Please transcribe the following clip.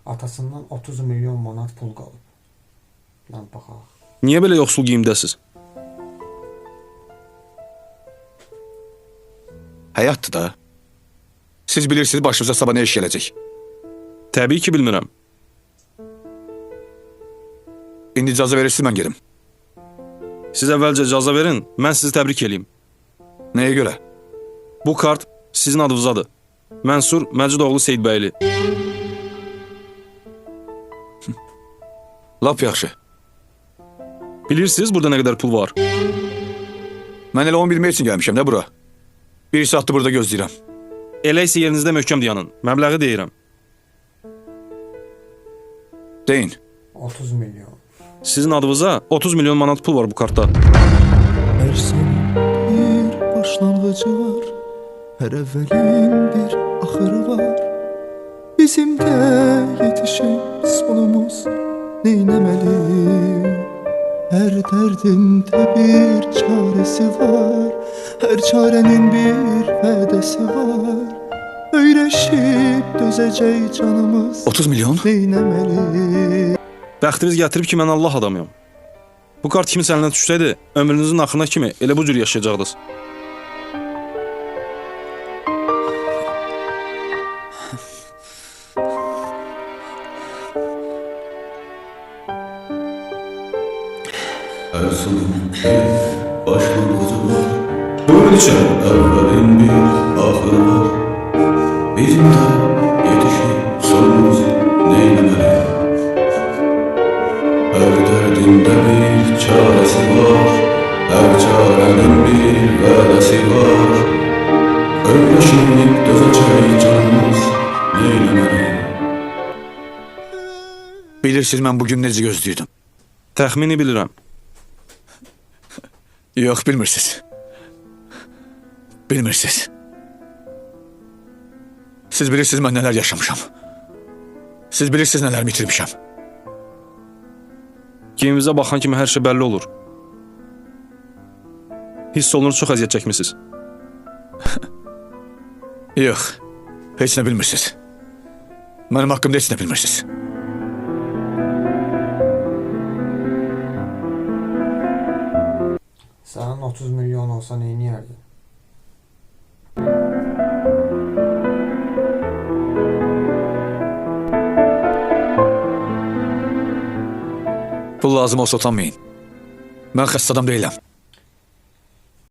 Atasından 30 milyon manat pul qalıb. Lan baxaq. Niyə belə yoxsul geyimdəsiz? Həyatdır da. Siz bilirsiniz başımıza sabah nə iş gələcək. Təbii ki, bilmirəm. İndi icazə verirsiniz mən gedim. Siz əvvəlcə icazə verin, mən sizi təbrik eləyim. Nəyə görə? Bu kart sizin adınızadır. Mənsur Məcidoğlu Seyidbəyli. Lap yaxşı. Bilirsiniz burada nə qədər pul var? Mən elə 11 üçün gəlmişəm də bura. Bir saatdır burada gözləyirəm. Elə isə yerinizdə möhkəm dayanın. Məbləği deyirəm. Deyin. 30 milyon. Sizin adınıza 30 milyon manat pul var bu kartda. Hər sənin bir başlanğıcı var, hər əvvəlin bir axırı var. Bizim də yetişib sonumuz neynəməli? Hər dərdində bir çarəsi var, hər çarənin bir vədəsi var. Öyrəşib dözəcək canımız 30 milyon? neynəməli? Bəxtiniz gətirib ki, mən Allah adamıyam. Bu kart kimin əlinə düşsəydi, ömrünüzün axırına kimi elə bu cür yaşayacaqdınız. Her sonun bir başlangıcı var. Bunun için evvelin bir ahırı var. Bizim de yetişip sonumuz neylemeli? Her derdinde bir çaresi var. Her çarenin bir vədəsi var. Öyrəşib dözəcək canımız neylemeli? Bilirsiniz mən bugün necə gözləyirdim. Təxmini bilirəm. Yox, bilmirsiniz. Bilmirsiniz. Siz bilirsiniz mən nələr yaşamışam. Siz bilirsiniz nələr bitirmişəm. Geyimizə baxan kimi hər şey bəlli olur. Hiss olunur, çox əziyyət çəkmisiniz. Yox, heç nə bilmirsiniz. Mənim haqqımda heç nə bilmirsiniz. Sənin 30 milyon olsa neyniyərdin? Pul lazım olsa utanmayın. Mən xəstə adam deyiləm.